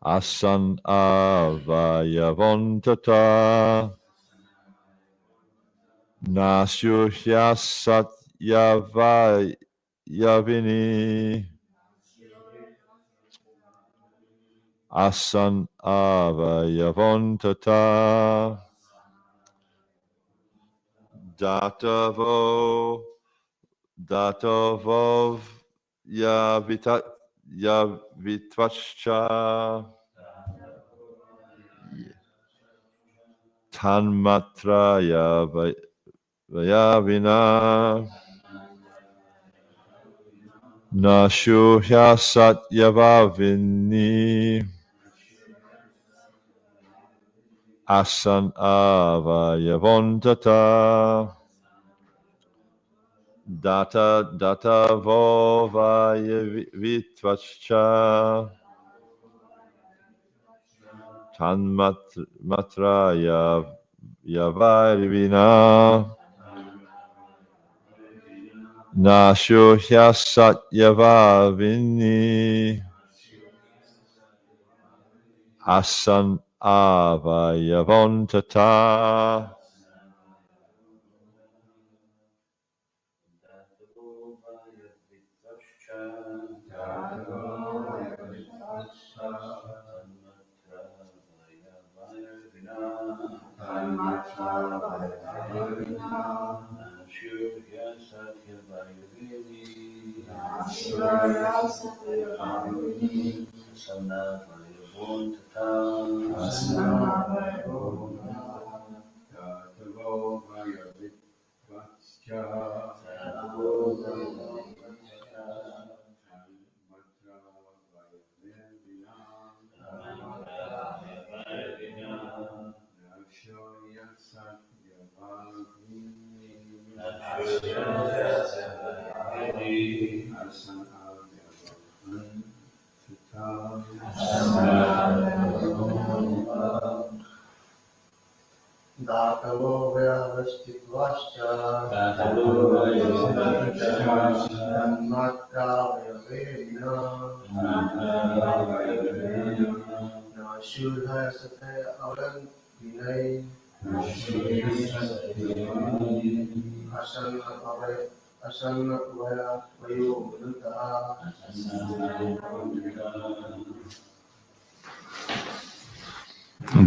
asan avayavontata nasyuhya satyavayavini asan avayavontata datavo datavov yavitvascha tanmatra yavayavina nashuhya satyavavini asan avayavontata datavovayavitvacha tanmatra yavarivina nashuhya satyavavini asan avayavontata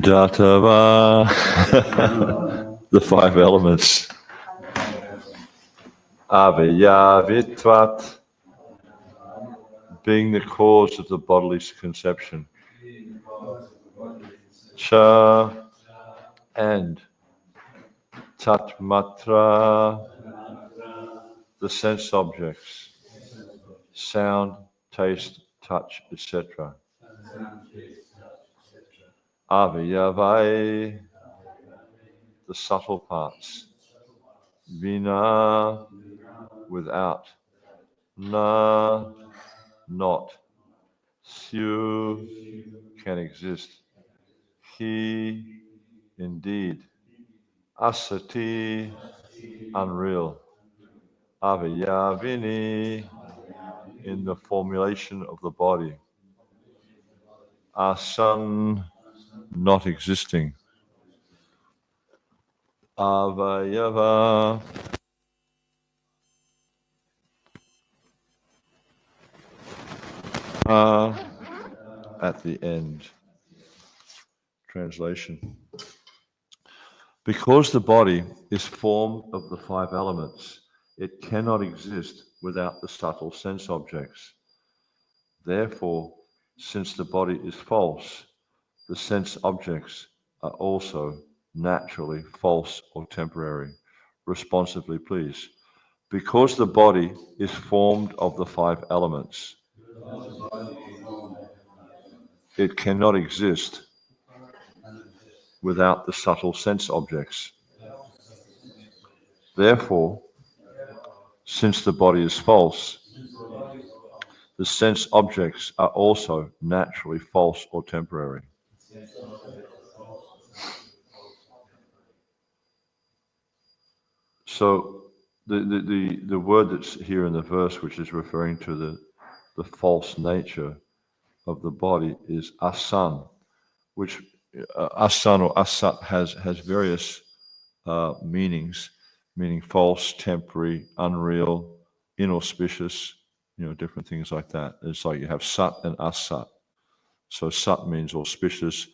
Datava, the five elements. Avayavitvat, being the cause of the bodily conception. Cha, and tatmatra, the sense objects. Sound, taste, touch, etc. Avayavai, the subtle parts. Vina, without. Na, not. Syu, can exist. He, indeed. Asati, unreal. Avayavini, in the formulation of the body. Asan, not existing. Avayava, at the end. Translation. Because the body is formed of the five elements, it cannot exist without the subtle sense objects. Therefore, since the body is false, the sense objects are also naturally false or temporary. Responsively, please. Because the body is formed of the five elements, it cannot exist without the subtle sense objects. Therefore, since the body is false, the sense objects are also naturally false or temporary. So the word that's here in the verse, which is referring to the false nature, of the body is asan, which asan or asat has various meanings, meaning false, temporary, unreal, inauspicious, different things like that. It's like you have sat and asat. So sat means auspicious,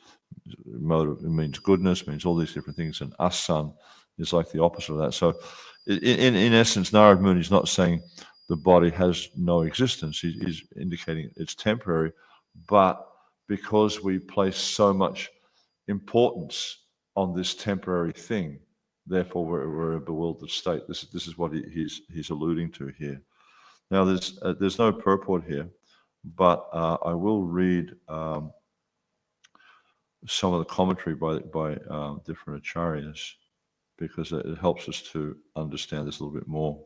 motive, it means goodness, means all these different things, and asan is like the opposite of that. So in essence, Narad Muni is not saying the body has no existence. He's indicating it's temporary, but because we place so much importance on this temporary thing, therefore we're a bewildered state. This is what he's alluding to here. Now there's no purport here, but I will read some of the commentary by different acharyas, because it helps us to understand this a little bit more.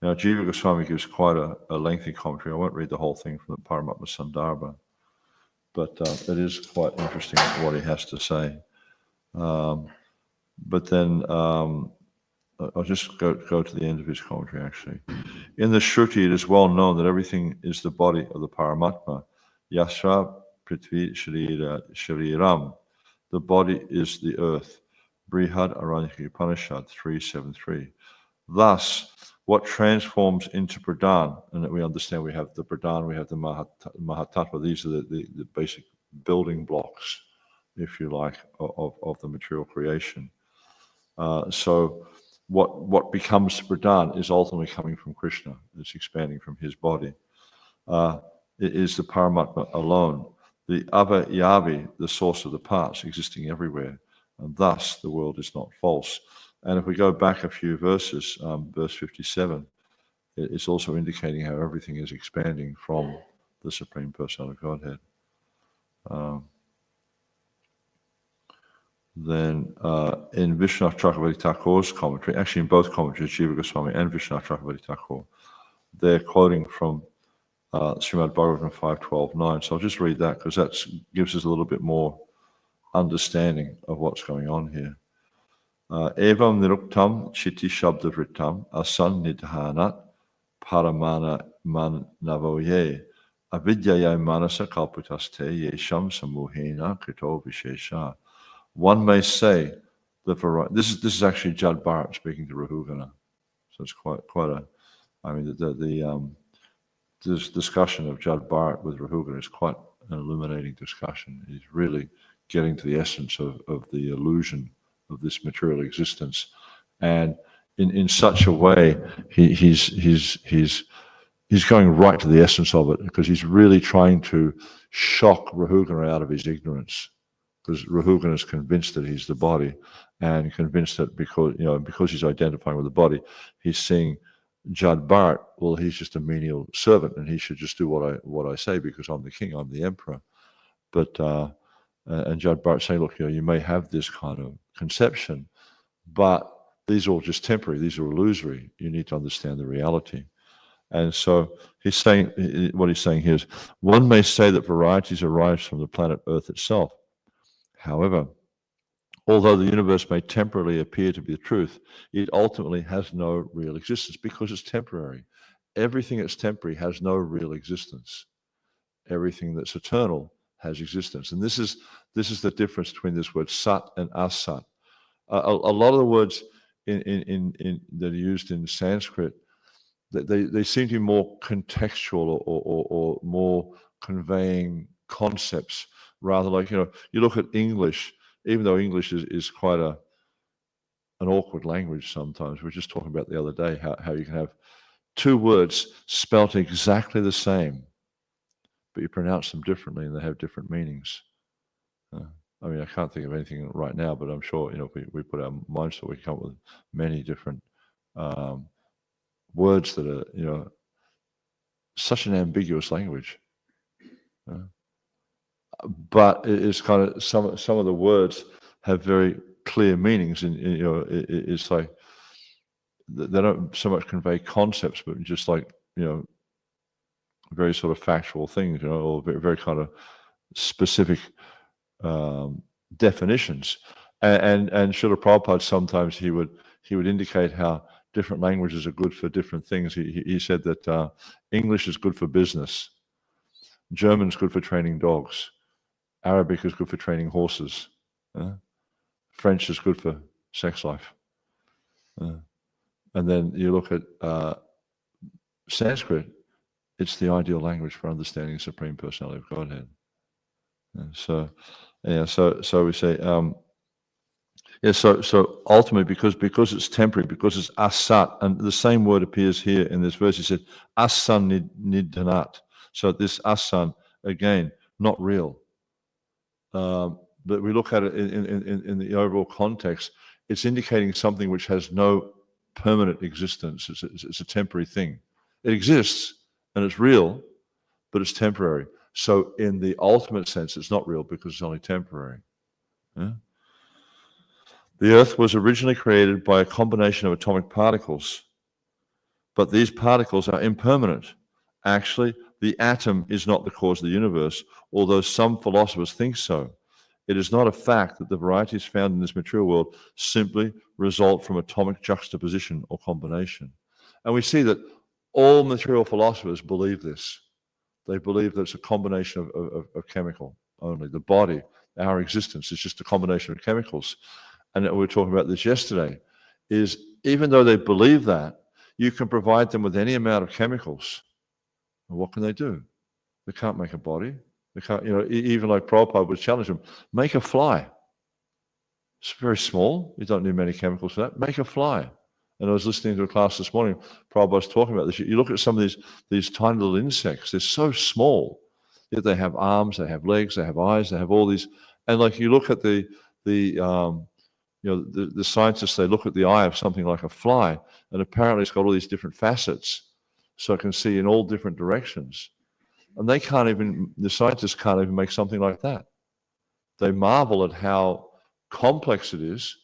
Now, Jiva Goswami gives quite a lengthy commentary. I won't read the whole thing from the Paramatma Sandarbha, but it is quite interesting what he has to say. But then I'll just go to the end of his commentary, actually. In the Shruti, it is well known that everything is the body of the Paramatma. Yasra Prithvi Shariram. The body is the earth. Brihad Aranyaka Upanishad 3.7.3. Thus, what transforms into Pradhan, and that we understand we have the Pradhan, we have the Mahatattva, these are the basic building blocks, if you like, of the material creation. So what becomes Pradhan is ultimately coming from Krishna. It's expanding from his body. It is the Paramatma alone. The Avayavi, the source of the parts, existing everywhere. And thus, the world is not false. And if we go back a few verses, verse 57, it's also indicating how everything is expanding from the Supreme Personality of Godhead. Then in Vishwanath Chakravarti Thakur's commentary, actually in both commentaries, Jiva Goswami and Vishwanath Chakravarti Thakur, they're quoting from Srimad Bhagavatam 5.12.9. So I'll just read that, because that gives us a little bit more understanding of what's going on here. Evam niruktam chitti shabdavritam asan nidhanat paramana man navoye avidyaya manasa kalputaste yesham samuhena krito vishesha. One may say the variety. This is actually Jad Bharat speaking to Rahugana. So it's quite a. I mean this discussion of Jad Bharat with Rahugana is quite an illuminating discussion. He's really getting to the essence of the illusion of this material existence, and in such a way he's going right to the essence of it, because he's really trying to shock Rahugana out of his ignorance, because Rahugana is convinced that he's the body, and convinced that because he's identifying with the body, he's seeing Jad Bharat, well, he's just a menial servant, and he should just do what I say, because I'm the king, I'm the emperor. But and Jad Bharat saying, look, you may have this kind of conception, but these are all just temporary, these are illusory. You need to understand the reality. And so he's saying, what he's saying here is, one may say that varieties arise from the planet Earth itself. However, although the universe may temporarily appear to be the truth, it ultimately has no real existence, because it's temporary. Everything that's temporary has no real existence. Everything that's eternal has existence. And this is the difference between this word sat and asat. A lot of the words in that are used in Sanskrit, they seem to be more contextual or more conveying concepts, rather like, you look at English, even though English is quite an awkward language sometimes. We were just talking about the other day how you can have two words spelt exactly the same, but you pronounce them differently and they have different meanings. I mean, I can't think of anything right now, but I'm sure, if we put our minds to it, we come up with many different words that are, such an ambiguous language. But it's kind of some of the words have very clear meanings, and it's like they don't so much convey concepts, but just like very sort of factual things, or very, very kind of specific definitions. And Srila Prabhupada, sometimes he would indicate how different languages are good for different things. He said that English is good for business, German's good for training dogs. Arabic is good for training horses. French is good for sex life. And then you look at Sanskrit, it's the ideal language for understanding the Supreme Personality of Godhead. So we say, so ultimately, because it's temporary, because it's asat, and the same word appears here in this verse. He said, asan nidhanat. So this asan, again, not real. But we look at it in the overall context, it's indicating something which has no permanent existence. It's a temporary thing. It exists and it's real, but it's temporary. So in the ultimate sense, it's not real because it's only temporary. Yeah? The earth was originally created by a combination of atomic particles, but these particles are impermanent. Actually, the atom is not the cause of the universe, although some philosophers think so. It is not a fact that the varieties found in this material world simply result from atomic juxtaposition or combination. And we see that all material philosophers believe this. They believe that it's a combination of chemical only. The body, our existence, is just a combination of chemicals. And we were talking about this yesterday, is even though they believe that, you can provide them with any amount of chemicals. And what can they do? They can't make a body. They can't, even like Prabhupada would challenge them, make a fly. It's very small. You don't need many chemicals for that. Make a fly. And I was listening to a class this morning, Prabhupada was talking about this. You look at some of these tiny little insects, they're so small, yet they have arms, they have legs, they have eyes, they have all these. And like you look at the scientists, they look at the eye of something like a fly, and apparently it's got all these different facets, so it can see in all different directions. And the scientists can't even make something like that. They marvel at how complex it is,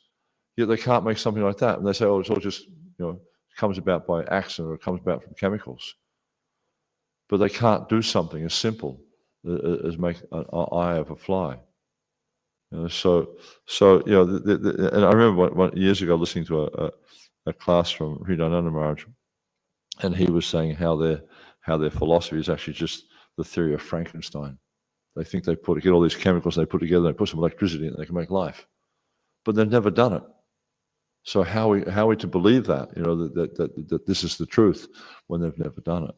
yet they can't make something like that. And they say, oh, it's all just, comes about by accident or it comes about from chemicals. But they can't do something as simple as make an eye of a fly. And I remember years ago listening to a class from Hridayananda Maharaj, and he was saying how their philosophy is actually just the theory of Frankenstein. They think they get all these chemicals they put together, they put some electricity in it, they can make life. But they've never done it. So how are we to believe that, that this is the truth when they've never done it?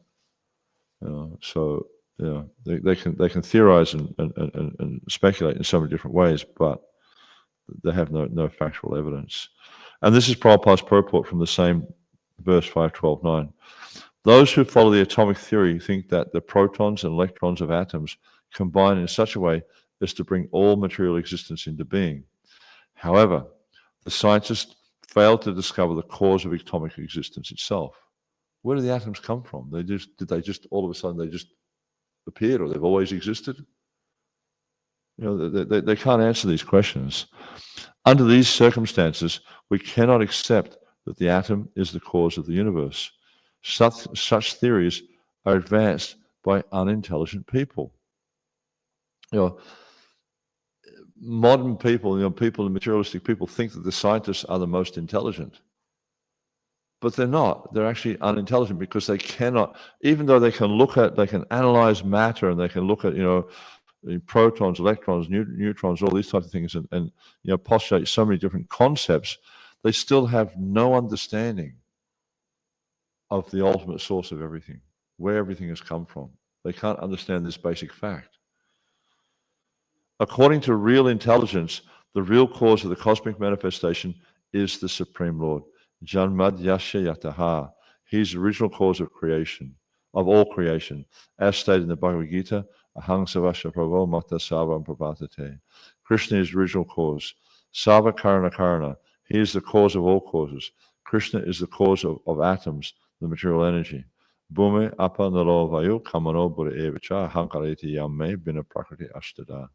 They can theorize and speculate in so many different ways, but they have no factual evidence. And this is Prabhupada's purport from the same verse 5.12.9. Those who follow the atomic theory think that the protons and electrons of atoms combine in such a way as to bring all material existence into being. However, the scientists failed to discover the cause of atomic existence itself. Where do the atoms come from? Did they just all of a sudden they just appeared, or they've always existed? They can't answer these questions. Under these circumstances, we cannot accept that the atom is the cause of the universe. Such theories are advanced by unintelligent people. Modern people, materialistic people think that the scientists are the most intelligent. But they're not. They're actually unintelligent because they cannot, even though they can analyze matter and they can look at, protons, electrons, neutrons, all these types of things and postulate so many different concepts, they still have no understanding of the ultimate source of everything, where everything has come from. They can't understand this basic fact. According to real intelligence, the real cause of the cosmic manifestation is the Supreme Lord. Janmad Yasha Yataha. He's the original cause of creation, of all creation. As stated in the Bhagavad Gita, Ahang Savasya Prabho Makta Savam Prabhatate. Krishna is the original cause. Sava Karana Karana. He is the cause of all causes. Krishna is the cause of atoms, the material energy. Bhume Apa Nalo Vayu Kamano Buddha Evacha Hankareti Yamme Bina Prakriti Ashtada.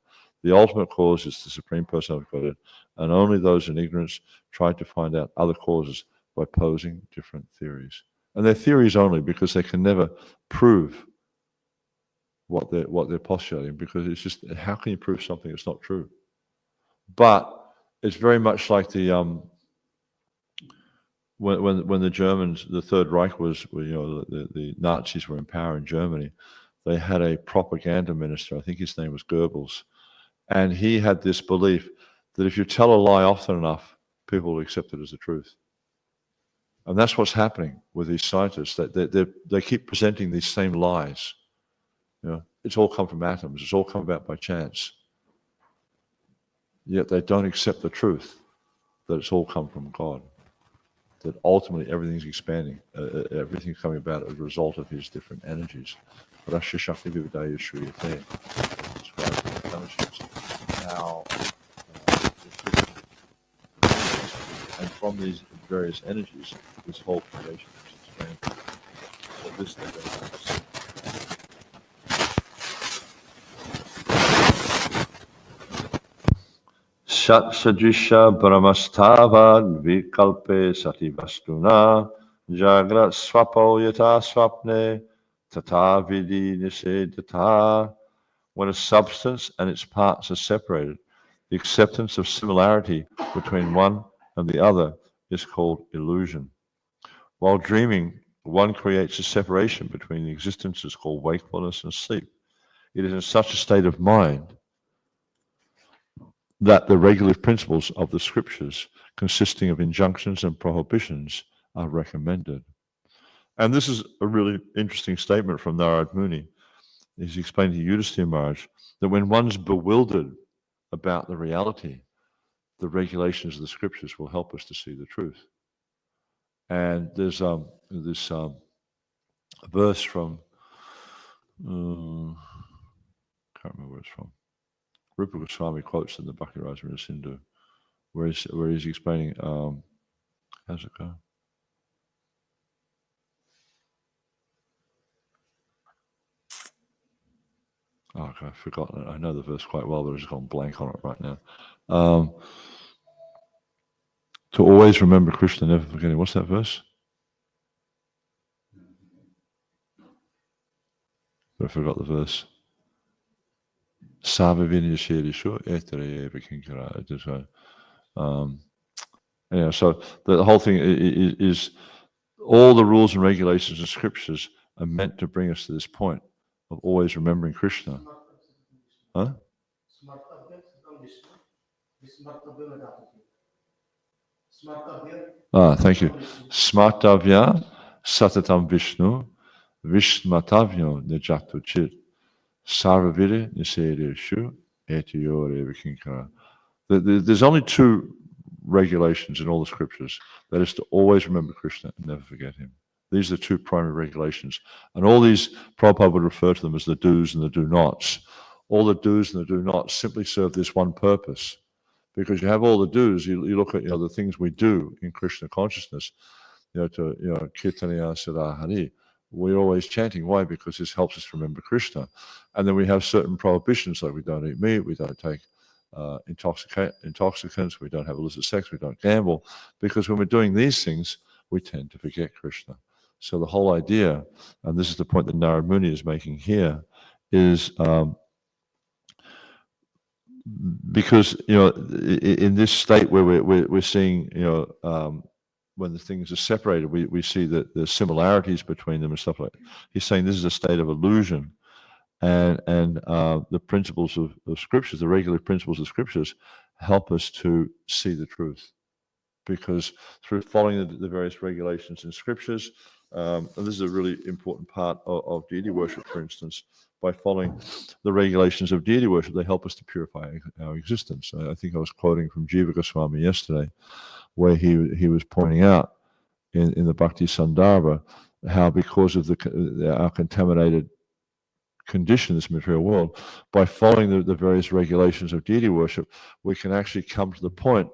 The ultimate cause is the Supreme Personality of Godhead, and only those in ignorance try to find out other causes by posing different theories. And they're theories only because they can never prove what they're postulating, because it's just, how can you prove something that's not true? But it's very much like the when the Germans, the Third Reich was, the Nazis were in power in Germany, they had a propaganda minister, I think his name was Goebbels, and he had this belief that if you tell a lie often enough, people will accept it as the truth. And that's what's happening with these scientists, that they keep presenting these same lies. You know, it's all come from atoms, it's all come about by chance. Yet they don't accept the truth that it's all come from God, that ultimately everything's expanding, everything's coming about as a result of his different energies. Rasha Shakti Vividaya Shriyate describes the intelligence, how and from these various energies, this whole creation is expanding. So this they don't understand. Sat Sajisha Brahmastavad Vikalpe Sativastuna Jagrat Swapo Yata Swapne Tata Vidi Nisedata. When a substance and its parts are separated, the acceptance of similarity between one and the other is called illusion. While dreaming, one creates a separation between the existences called wakefulness and sleep. It is in such a state of mind that the regulative principles of the scriptures, consisting of injunctions and prohibitions, are recommended. And this is a really interesting statement from Narad Muni. He's explaining to Yudhisthira Maharaj that when one's bewildered about the reality, the regulations of the scriptures will help us to see the truth. And there's this verse from, can't remember where it's from. Rupa Goswami quotes in the Bhakti Rasamrita Sindhu, where he's explaining, how's it go? Oh, okay, I've forgotten it. I know the verse quite well, but I've just gone blank on it right now. To always remember Krishna, never forgetting. What's that verse? But I forgot the verse. Anyhow, so the whole thing is all the rules and regulations and scriptures are meant to bring us to this point of always remembering Krishna. Huh? Thank you. Smartavya Satatam Vishnu Vishmatavyo Nijatu Chit Sarvaviri Nisereshu Etiyore Vikinkara. There's only two regulations in all the scriptures. That is to always remember Krishna and never forget him. These are the two primary regulations. And all these, Prabhupada would refer to them as the do's and the do-nots. All the do's and the do-nots simply serve this one purpose. Because you have all the do's, you look at the things we do in Krishna consciousness, Kirtaniya Sada Hari. We're always chanting. Why? Because this helps us remember Krishna. And then we have certain prohibitions, like we don't eat meat, we don't take intoxicants, we don't have illicit sex, we don't gamble. Because when we're doing these things, we tend to forget Krishna. So the whole idea, and this is the point that Narad Muni is making here, is because in this state where we're seeing when the things are separated, we see that there's similarities between them and stuff like that. He's saying this is a state of illusion, and the principles of scriptures, the regular principles of scriptures, help us to see the truth, because through following the various regulations in scriptures, and this is a really important part of deity worship, for instance. By following the regulations of deity worship, they help us to purify our existence. I think I was quoting from Jiva Goswami yesterday, where he was pointing out in the Bhakti Sandarbha how because of our contaminated condition in this material world, by following the various regulations of deity worship, we can actually come to the point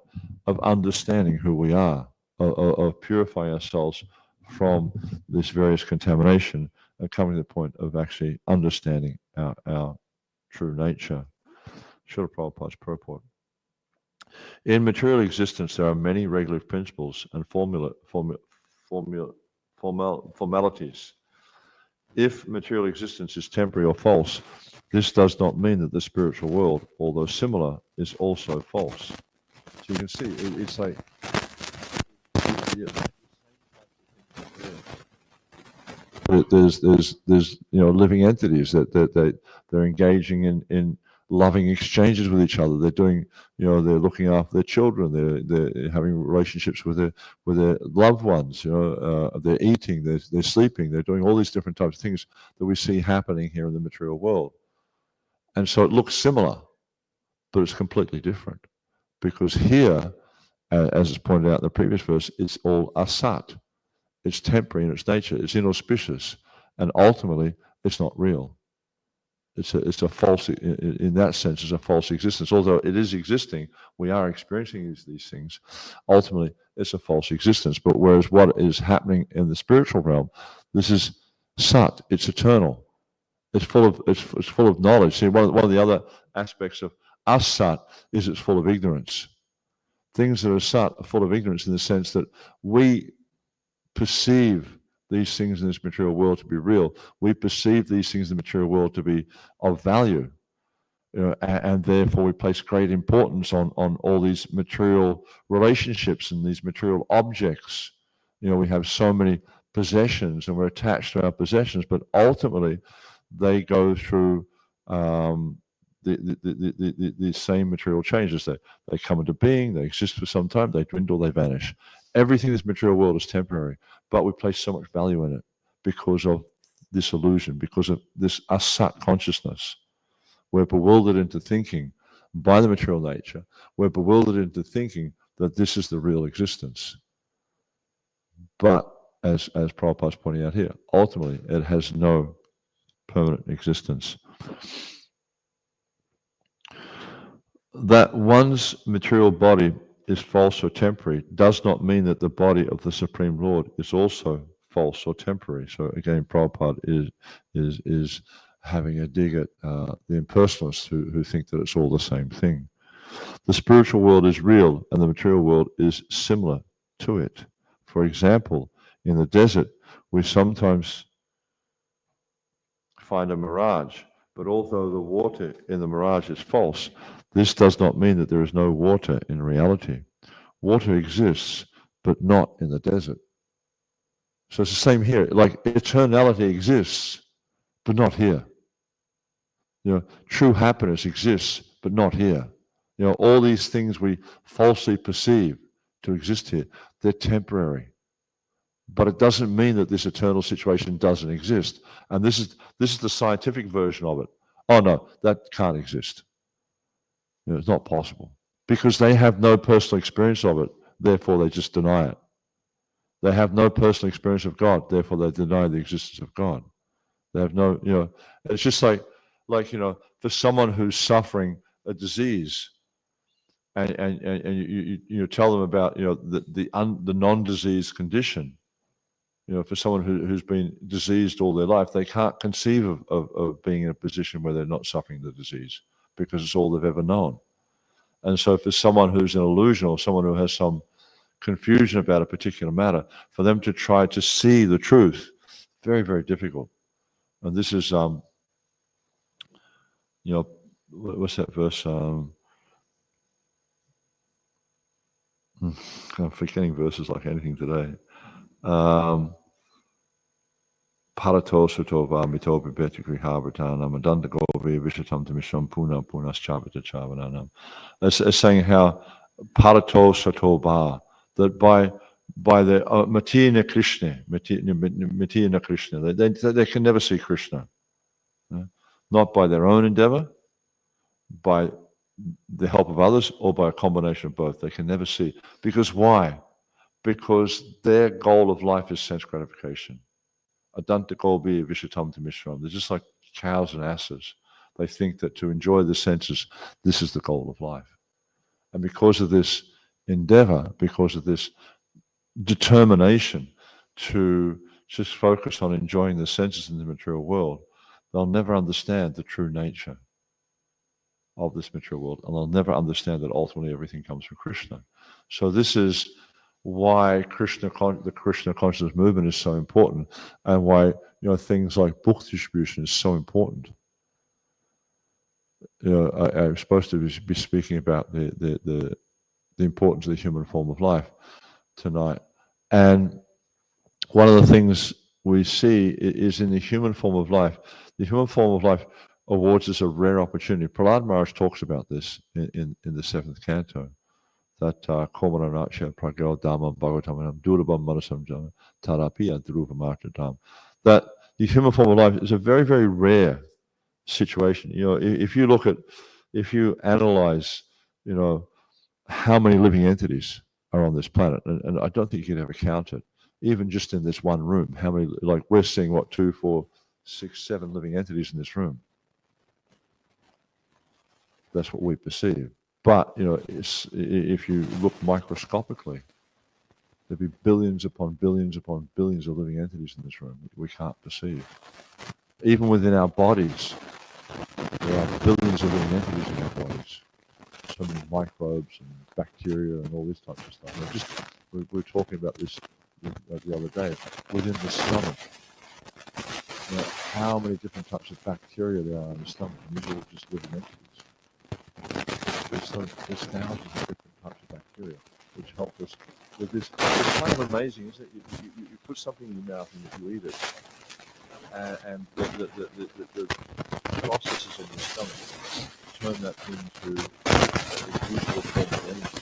of understanding who we are, of purifying ourselves from this various contamination, and coming to the point of actually understanding our true nature. Srila Prabhupada's purport. In material existence, there are many regulative principles and formalities. If material existence is temporary or false, this does not mean that the spiritual world, although similar, is also false. So you can see, it's like, there's living entities that they're engaging in loving exchanges with each other. They're doing, they're looking after their children. They're having relationships with their loved ones. They're eating. They're sleeping. They're doing all these different types of things that we see happening here in the material world. And so it looks similar, but it's completely different, because here, as is pointed out in the previous verse, it's all asat. It's temporary in its nature. It's inauspicious, and ultimately, it's not real. It's a false, in that sense, it's a false existence. Although it is existing, we are experiencing these things. Ultimately, it's a false existence. But whereas what is happening in the spiritual realm, this is sat. It's eternal. It's full of knowledge. See, one of the other aspects of asat is it's full of ignorance. Things that are sat are full of ignorance in the sense that we perceive these things in this material world to be real. We perceive these things in the material world to be of value, and therefore we place great importance on all these material relationships and these material objects. We have so many possessions and we're attached to our possessions, but ultimately they go through the same material changes. They come into being, they exist for some time, they dwindle, they vanish. Everything in this material world is temporary, but we place so much value in it because of this illusion, because of this asat consciousness. We're bewildered into thinking by the material nature. We're bewildered into thinking that this is the real existence. But as Prabhupada's pointing out here, ultimately it has no permanent existence. That one's material body is false or temporary does not mean that the body of the Supreme Lord is also false or temporary. So again, Prabhupada is having a dig at the impersonalists who think that it's all the same thing. The spiritual world is real and the material world is similar to it. For example, in the desert, we sometimes find a mirage, but although the water in the mirage is false, this does not mean that there is no water in reality. Water exists, but not in the desert. So it's the same here. Like eternality exists, but not here. True happiness exists, but not here. All these things we falsely perceive to exist here, they're temporary. But it doesn't mean that this eternal situation doesn't exist. And this is the scientific version of it. Oh no, that can't exist. It's not possible. Because they have no personal experience of it, therefore they just deny it. They have no personal experience of God, therefore they deny the existence of God. They have no, it's just like for someone who's suffering a disease, and you tell them about the non-diseased condition. For someone who's been diseased all their life, they can't conceive of being in a position where they're not suffering the disease because it's all they've ever known. And so for someone who's an illusion or someone who has some confusion about a particular matter, for them to try to see the truth, very, very difficult. And this is, what's that verse? I'm forgetting verses like anything today. Parato Sutova Mitopi Betikri Habertanam Adanta Govi Vishatam Misham Puna Punas Chavita Chavananam. It's saying how Parato Sutova, that by the Matina Krishna, Matina Krishna, they can never see Krishna. Not by their own endeavor, by the help of others, or by a combination of both. They can never see. Because why? Because their goal of life is sense gratification. Adanta Golbi Vishatam Mishram. They're just like cows and asses. They think that to enjoy the senses, this is the goal of life. And because of this endeavor, because of this determination to just focus on enjoying the senses in the material world, they'll never understand the true nature of this material world, and they'll never understand that ultimately everything comes from Krishna. So this is why the Krishna consciousness movement is so important, and why things like book distribution is so important. I'm supposed to be speaking about the importance of the human form of life tonight, and one of the things we see is in the human form of life. The human form of life awards us a rare opportunity. Prahlad Maharaj talks about this in the 7th canto, that Komaranacha Pragyo Dhamma Bhagavatam Durabam Manasam Jana Tarapiya Dhruvamartadam. That the human form of life is a very, very rare situation. If you analyze, how many living entities are on this planet, and I don't think you can ever count it, even just in this one room, how many, like we're seeing 2, 4, 6, 7 living entities in this room. That's what we perceive. But, if you look microscopically, there'd be billions upon billions upon billions of living entities in this room that we can't perceive. Even within our bodies, there are billions of living entities in our bodies. So many microbes and bacteria and all this type of stuff. We were talking about this the other day. Within the stomach, how many different types of bacteria there are in the stomach, and these are all just living entities. There's thousands of different types of bacteria which help us with this. It's kind of amazing, isn't it? You put something in your mouth and you eat it, and the processes in your stomach turn that into a useful form of energy.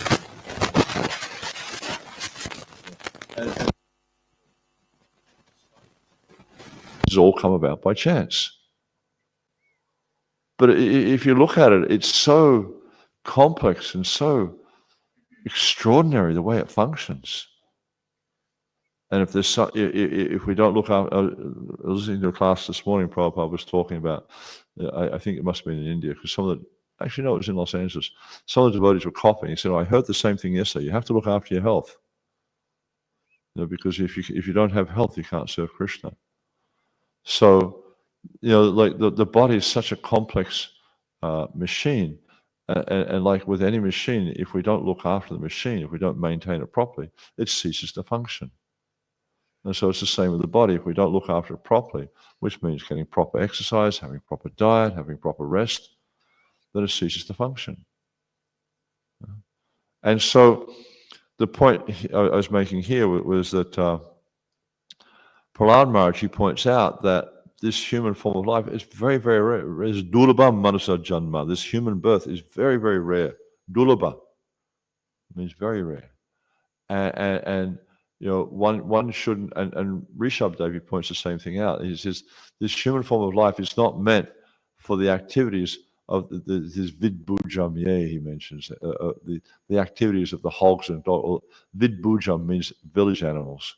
And this has all come about by chance. But if you look at it, it's so complex and so extraordinary the way it functions. And if we don't look up, I was listening to a class this morning, Prabhupada was talking about, I think it must have been in India, because actually no, it was in Los Angeles. Some of the devotees were coughing. He said, I heard the same thing yesterday. You have to look after your health. Because if you don't have health, you can't serve Krishna. So, like the body is such a complex machine. And like with any machine, if we don't look after the machine, if we don't maintain it properly, it ceases to function. And so it's the same with the body. If we don't look after it properly, which means getting proper exercise, having proper diet, having proper rest, then it ceases to function. And so the point I was making here was that Prahlad Maharaj, he points out that this human form of life is very, very rare. It's Durabam Manasa Janma. This human birth is very, very rare. Durabha means very rare. And one shouldn't, and Rishabh Devi points the same thing out. He says this human form of life is not meant for the activities of this vidbujam, he mentions, the activities of the hogs and dogs. Vidbujam means village animals,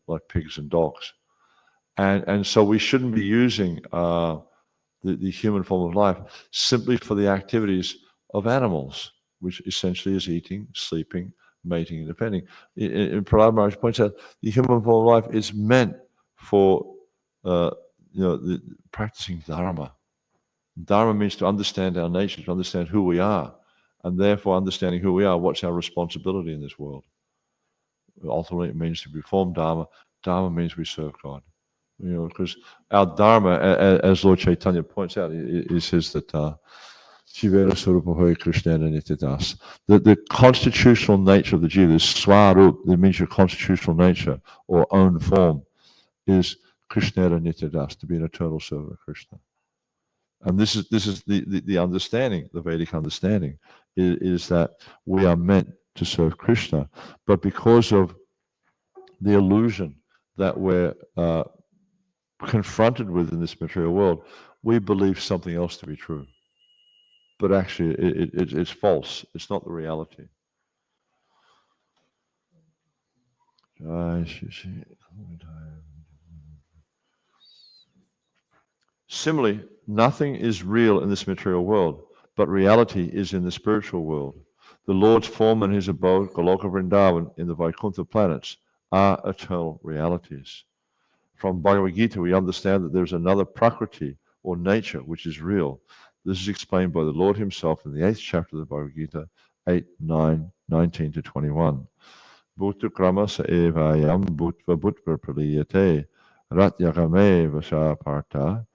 like pigs and dogs. And so we shouldn't be using the human form of life simply for the activities of animals, which essentially is eating, sleeping, mating, and defending. In Prahlad Maharaj points out, the human form of life is meant for practicing dharma. Dharma means to understand our nature, to understand who we are, and therefore understanding who we are, what's our responsibility in this world. Ultimately, it means to perform dharma. Dharma means we serve God. Because our dharma, as Lord Chaitanya points out, he says that the constitutional nature of the jiva, the swarup, that means your constitutional nature or own form, is Krishnera Nityadas, to be an eternal servant of Krishna. And this is the understanding, the Vedic understanding, is that we are meant to serve Krishna, but because of the illusion that we're confronted with in this material world, we believe something else to be true. But actually, it's false. It's not the reality. Similarly, nothing is real in this material world, but reality is in the spiritual world. The Lord's form and his abode, Goloka Vrindavan, in the Vaikuntha planets, are eternal realities. From Bhagavad Gita, we understand that there's another Prakriti, or nature, which is real. This is explained by the Lord himself in the 8th chapter of the Bhagavad Gita, 8, 9, 19 to 21. Bhuta krama sa evayam bhutva bhutva praliyate ratyagame vasaparta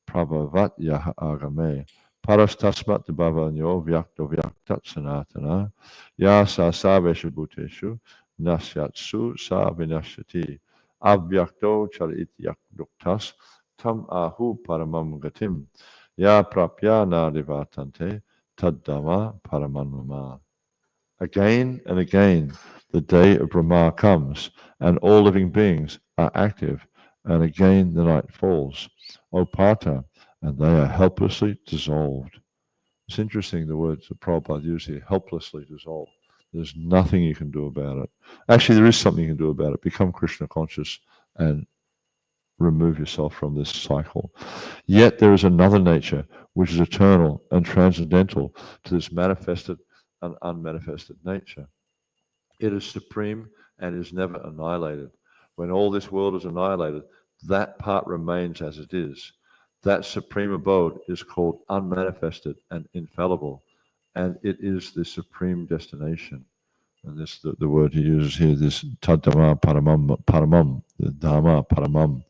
prabhavat yaha agame parastasmat bhavanyo vyakto vyaktat sanatana yasa savesha bhuteshu nasyatsu sa vinashyati avyakto charityaktas tam ahu paramam gatim ya prapya na rivatante taddama paramanmama. Again and again, the day of Brahma comes, and all living beings are active, and again the night falls, O Partha, and they are helplessly dissolved. It's interesting the words that Prabhupada used here, helplessly dissolved. There's nothing you can do about it. Actually, there is something you can do about it. Become Krishna conscious and remove yourself from this cycle. Yet there is another nature which is eternal and transcendental to this manifested and unmanifested nature. It is supreme and is never annihilated. When all this world is annihilated, that part remains as it is. That supreme abode is called unmanifested and infallible, and it is the supreme destination. And this the word he uses here, this tadama paramam, the dharma paramam.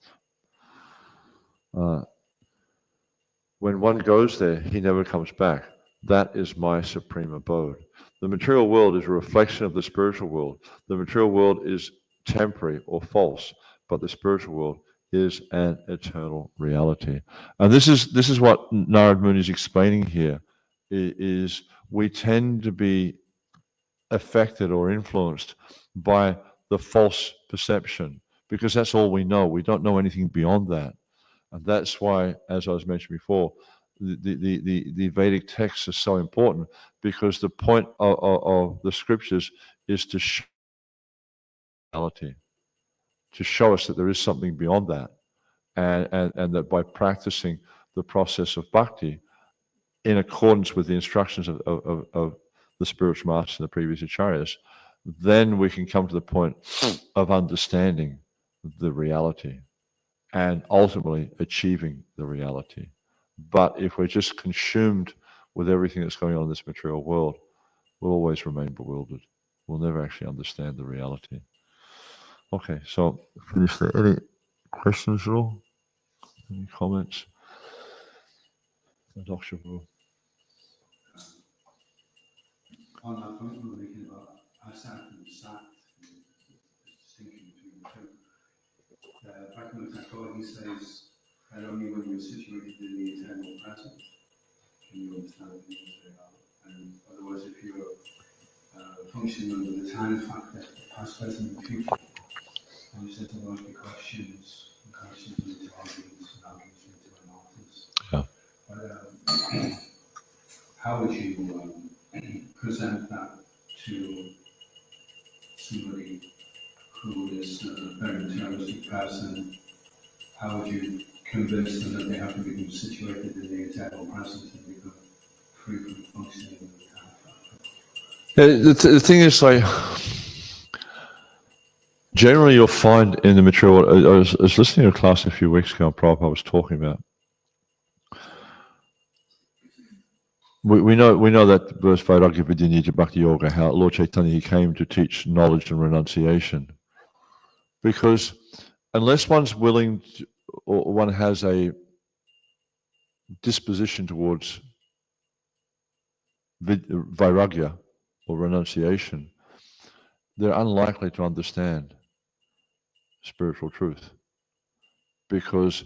When one goes there, he never comes back. That is my supreme abode. The material world is a reflection of the spiritual world. The material world is temporary or false, but the spiritual world is an eternal reality. And this is what Narad Muni is explaining here, is we tend to be affected or influenced by the false perception, because that's all we know. We don't know anything beyond that. And that's why, as I was mentioning before, the Vedic texts are so important, because the point of the scriptures is to show reality, to show us that there is something beyond that, and that by practicing the process of bhakti in accordance with the instructions of the spiritual masters and the previous acharyas, then we can come to the point of understanding the reality and ultimately achieving the reality. But if we're just consumed with everything that's going on in this material world, we'll always remain bewildered. We'll never actually understand the reality. Okay, so finish there. Any questions at all? Any comments? Dr. On that point, we were thinking about asat and sat, the distinction between the two. Bhaktivinoda Thakur, he says that only when you're situated in the eternal present can you understand the reality. And otherwise, if you're functioning under the time factor, the past, present, and future, and you said there won't be questions, and questions lead to arguments, and arguments lead to analysis. Yeah. But how would you present that to somebody who is a very materialistic person? How would you convince them that they have to become situated in the eternal present and become free from functioning in the time factor? The thing is, like, generally you'll find in the material world, I was listening to a class a few weeks ago, Prabhupada was talking about, we know that verse Vairagya Vidyanija Bhakti Yoga, how Lord Chaitanya, he came to teach knowledge and renunciation. Because unless one's willing to, or one has a disposition towards Vairagya or renunciation, they're unlikely to understand spiritual truth. Because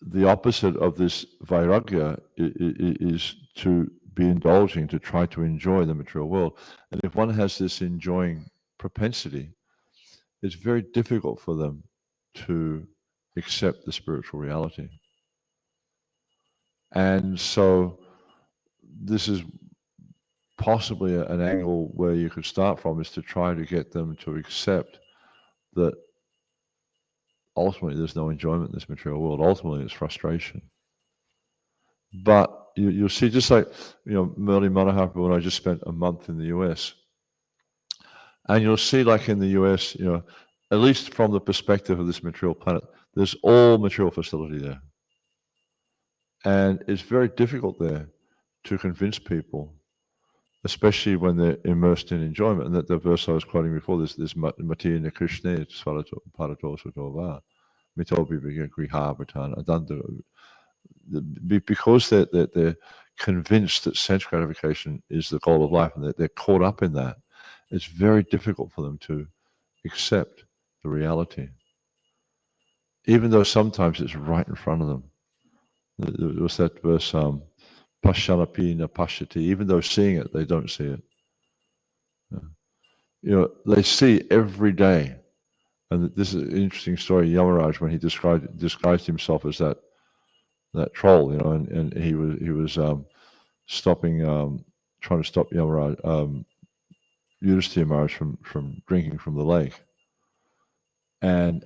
the opposite of this Vairagya is to be indulging, to try to enjoy the material world. And if one has this enjoying propensity, it's very difficult for them to accept the spiritual reality. And so this is possibly an angle where you could start from, is to try to get them to accept that ultimately there's no enjoyment in this material world. Ultimately it's frustration. But you'll see, just like, Murli Manohar, when I just spent a month in the US, and you'll see, like in the US, at least from the perspective of this material planet, there's all material facility there. And it's very difficult there to convince people, especially when they're immersed in enjoyment. And that the verse I was quoting before, this Mati na Krishna Parato Sutova, Mitobi Griha Bhatana Adanda. Because they're convinced that sense gratification is the goal of life, and they're caught up in that, it's very difficult for them to accept the reality. even though sometimes it's right in front of them. There was that verse, Pashanapi na pashyati, even though seeing it, they don't see it. They see every day. And this is an interesting story. Yamaraj, when he described himself as that troll, and he was stopping, trying to stop Yamaraj, Yudhisthira Maharaj from drinking from the lake, and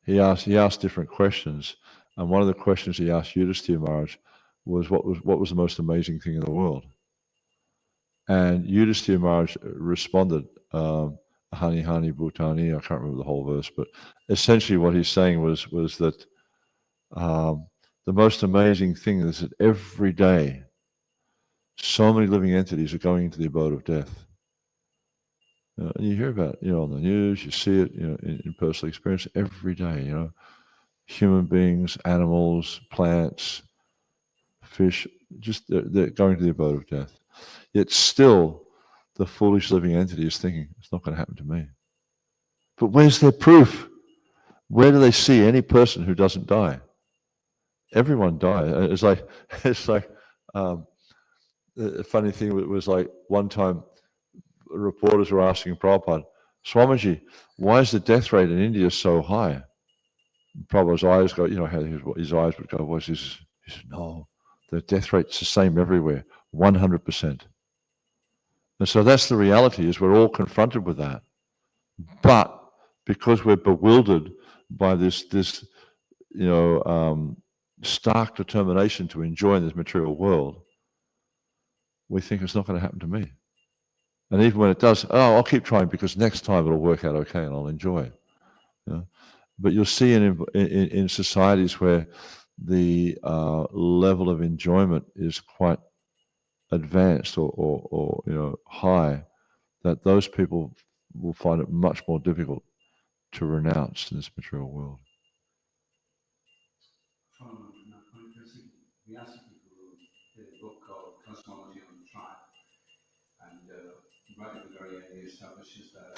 he asked different questions, and one of the questions he asked Yudhisthira Maharaj was what was the most amazing thing in the world, and Yudhisthira Maharaj responded, Hani Hani Bhutani. I can't remember the whole verse, but essentially what he's saying was that the most amazing thing is that every day so many living entities are going into the abode of death. And you hear about it, on the news, you see it, in personal experience every day, human beings, animals, plants, fish, just they're going to the abode of death. Yet still, the foolish living entity is thinking, it's not going to happen to me. But where's their proof? Where do they see any person who doesn't die? Everyone dies. It's like a funny thing was like one time reporters were asking Prabhupada, Swamiji, why is the death rate in India so high? Prabhupada's eyes go, how his eyes would go, he said, no, the death rate's the same everywhere, 100%. And so that's the reality, is we're all confronted with that. But because we're bewildered by this stark determination to enjoy this material world, we think it's not going to happen to me. And even when it does, I'll keep trying because next time it'll work out okay and I'll enjoy it. But you'll see in societies where the level of enjoyment is quite advanced or high, that those people will find it much more difficult to renounce in this material world. We asked people who did a book called Cosmology on the Tribe, and right at the very end, he establishes that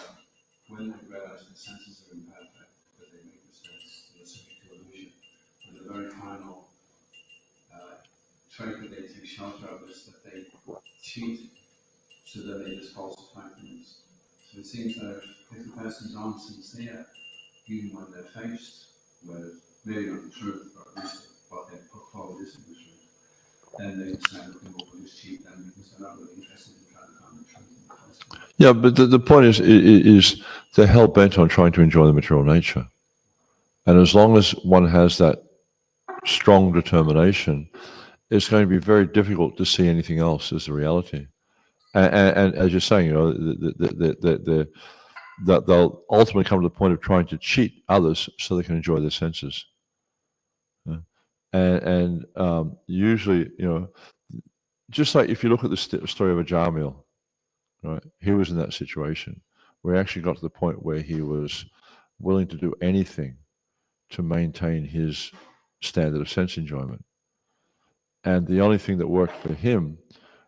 when they realize the senses are imperfect, that they make mistakes, they're subject to illusion. And the very final trait that they take shelter of is that they cheat, so that they just falsify things. So it seems that if the person's honest and sincere, even when they're faced with maybe not the truth, but at least what they put forward isn't the truth, then they decide that we'll just cheat them because they're not really interested in trying to find the truth in the first place. Yeah, but the point is they're hell bent on trying to enjoy the material nature. And as long as one has that strong determination, it's going to be very difficult to see anything else as the reality. And as you're saying, that they'll ultimately come to the point of trying to cheat others so they can enjoy their senses. And usually, just like if you look at the story of Ajamil, right? He was in that situation where he actually got to the point where he was willing to do anything to maintain his standard of sense enjoyment. And the only thing that worked for him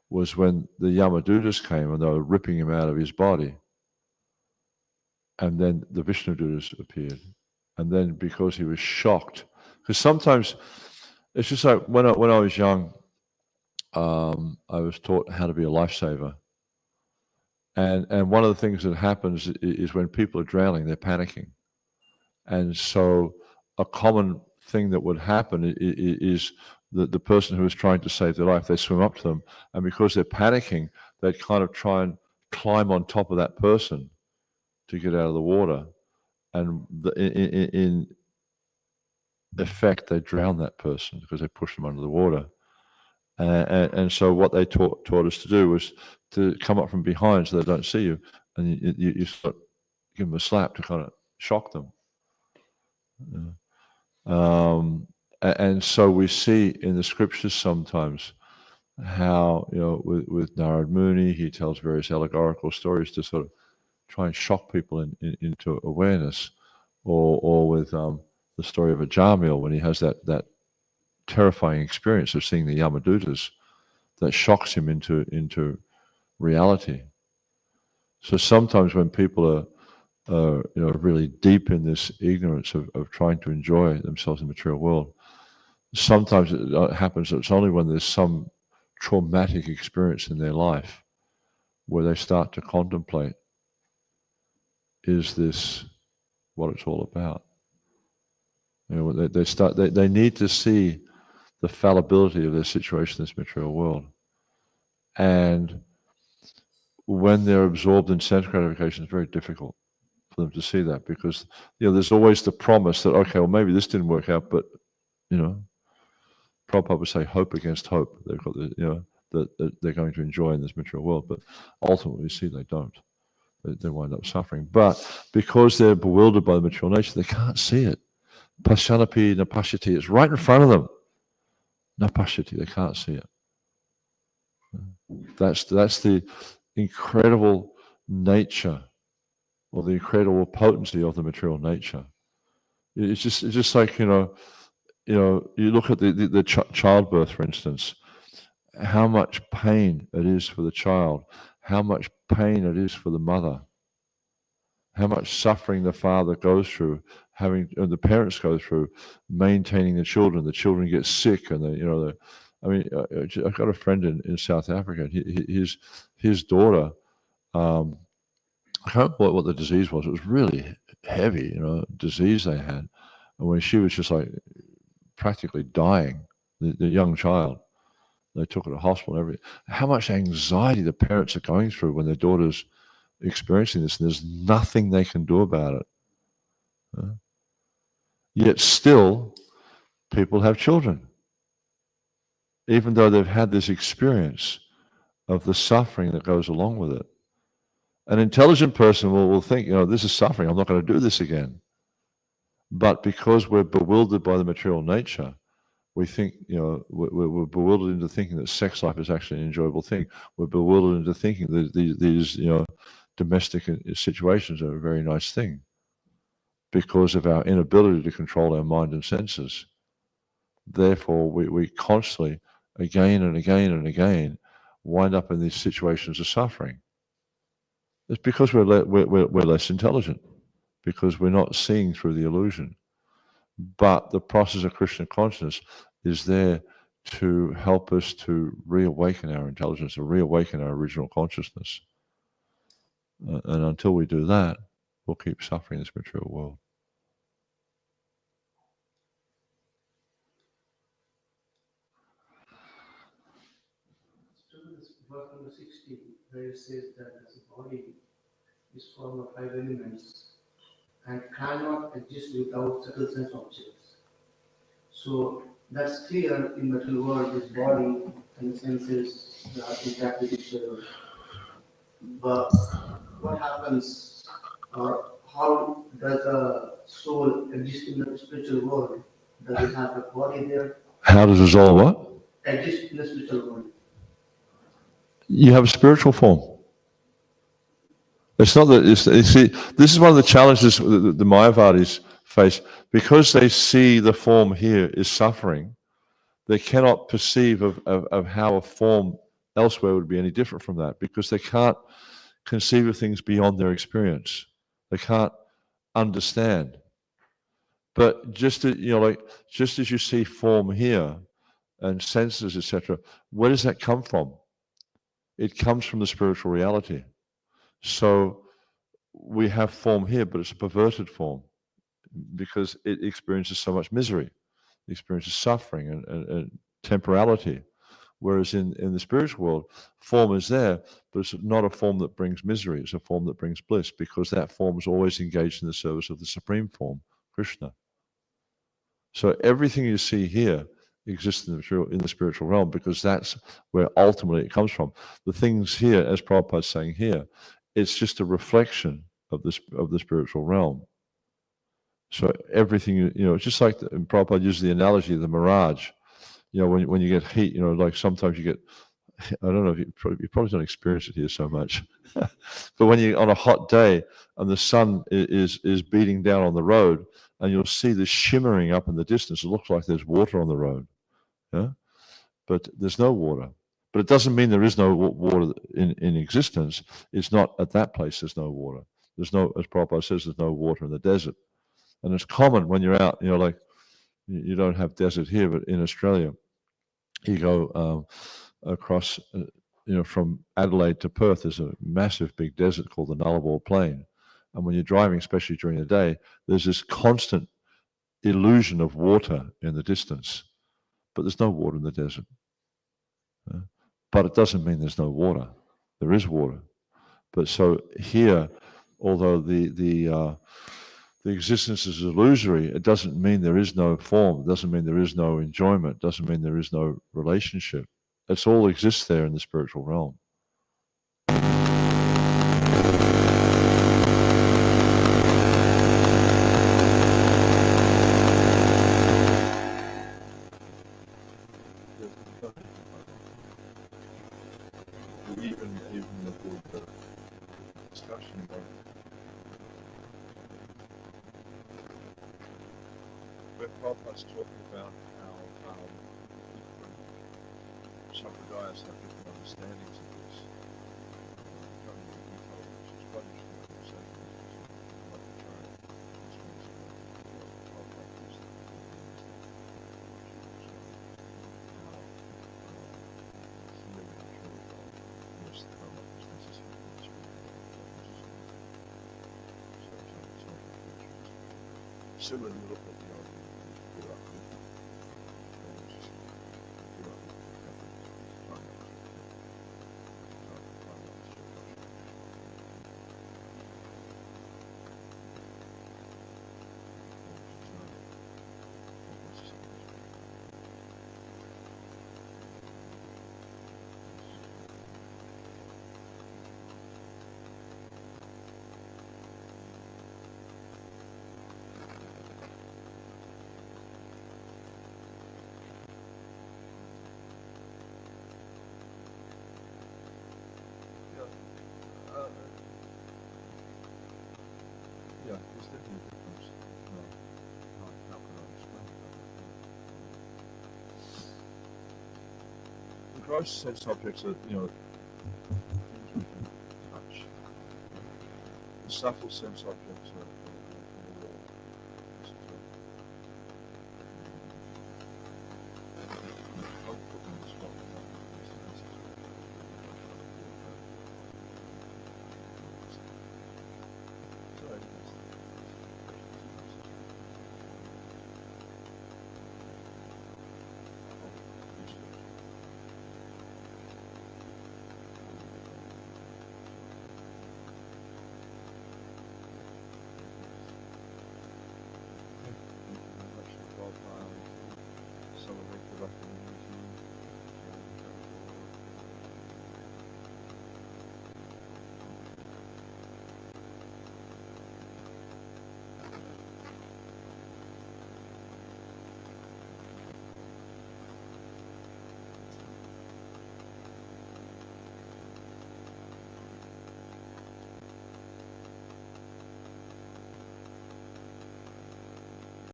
was when the Yamadutas came and they were ripping him out of his body. And then the Vishnudutas appeared. And then because he was shocked, because sometimes it's just like when I was young, I was taught how to be a lifesaver. And one of the things that happens is when people are drowning, they're panicking. And so a common thing that would happen is that the person who is trying to save their life, they swim up to them, and because they're panicking, they'd kind of try and climb on top of that person to get out of the water. And in effect, they drown that person because they push them under the water. And so what they taught us to do was to come up from behind so they don't see you, and you sort of give them a slap to kind of shock them. And so we see in the scriptures sometimes how, with Narad Muni, he tells various allegorical stories to sort of try and shock people into awareness, or with the story of Ajamil when he has that terrifying experience of seeing the Yamadutas that shocks him into reality. So sometimes when people really deep in this ignorance of trying to enjoy themselves in the material world. Sometimes it happens that it's only when there's some traumatic experience in their life where they start to contemplate, is this what it's all about? They need to see the fallibility of their situation in this material world. And when they're absorbed in sense gratification, it's very difficult for them to see that, because there's always the promise that, okay, well, maybe this didn't work out, but Prabhupada would say hope against hope. They've got that they're going to enjoy in this material world, but ultimately you see they don't. They wind up suffering. But because they're bewildered by the material nature, they can't see it. Pasyanapi na pashyati, it's right in front of them. Na pashyati, they can't see it. That's the incredible nature, or the incredible potency of the material nature. It's just like you look at the childbirth, for instance, how much pain it is for the child, how much pain it is for the mother, how much suffering the father goes through, the parents go through, maintaining the children. The children get sick, and I've got a friend in South Africa. His daughter, I can't remember what the disease was. It was really heavy, disease they had, and when she was just like practically dying, the young child, they took her to hospital and everything. How much anxiety the parents are going through when their daughter's experiencing this, and there's nothing they can do about it. Yet still, people have children, even though they've had this experience of the suffering that goes along with it. An intelligent person will think, this is suffering, I'm not going to do this again. But because we're bewildered by the material nature, we think, we're bewildered into thinking that sex life is actually an enjoyable thing. We're bewildered into thinking that these domestic situations are a very nice thing, because of our inability to control our mind and senses. Therefore, we constantly, again and again and again, wind up in these situations of suffering. It's because we're less intelligent, because we're not seeing through the illusion. But the process of Krishna consciousness is there to help us to reawaken our intelligence, to reawaken our original consciousness. And until we do that, we'll keep suffering in this material world. Verse number 60, where it says that the body is formed of 5 elements and cannot exist without subtle sense objects. So that's clear in material world, this body and senses are interact with each other. But what happens, or how does the soul exist in the spiritual world? Does it have a body there? How does the soul what? Exist in the spiritual world. You have a spiritual form. It's not that. You see, this is one of the challenges that the Mayavadis face, because they see the form here is suffering. They cannot perceive of how a form elsewhere would be any different from that, because they can't conceive of things beyond their experience. They can't understand. But just as you see form here and senses, etc., where does that come from? It comes from the spiritual reality. So we have form here, but it's a perverted form, because it experiences so much misery, it experiences suffering and temporality. Whereas in the spiritual world, form is there, but it's not a form that brings misery. It's a form that brings bliss, because that form is always engaged in the service of the supreme form, Krishna. So everything you see here exists in the spiritual realm, because that's where ultimately it comes from. The things here, as Prabhupada is saying here, it's just a reflection of the spiritual realm. So everything, it's just like Prabhupada uses the analogy of the mirage. When you get heat, like sometimes you get, I don't know if you probably don't experience it here so much, but when you're on a hot day and the sun is beating down on the road, and you'll see this shimmering up in the distance, it looks like there's water on the road, but there's no water. But it doesn't mean there is no water in existence. It's not at that place there's no water. There's no, as Prabhupada says, there's no water in the desert. And it's common when you're out, like you don't have desert here, but in Australia, you go across, from Adelaide to Perth, there's a massive big desert called the Nullarbor Plain. And when you're driving, especially during the day, there's this constant illusion of water in the distance, but there's no water in the desert. But it doesn't mean there's no water. There is water. But so here, although the existence is illusory, it doesn't mean there is no form. It doesn't mean there is no enjoyment. It doesn't mean there is no relationship. It's all exists there in the spiritual realm. Even the discussion about where Prabhupada's talking about how different sampradayas have different understandings of this. Which is quite interesting similar little bit, yeah, there's definitely a difference. How can I explain that? The gross sense objects are, things we can touch. The subtle sense objects are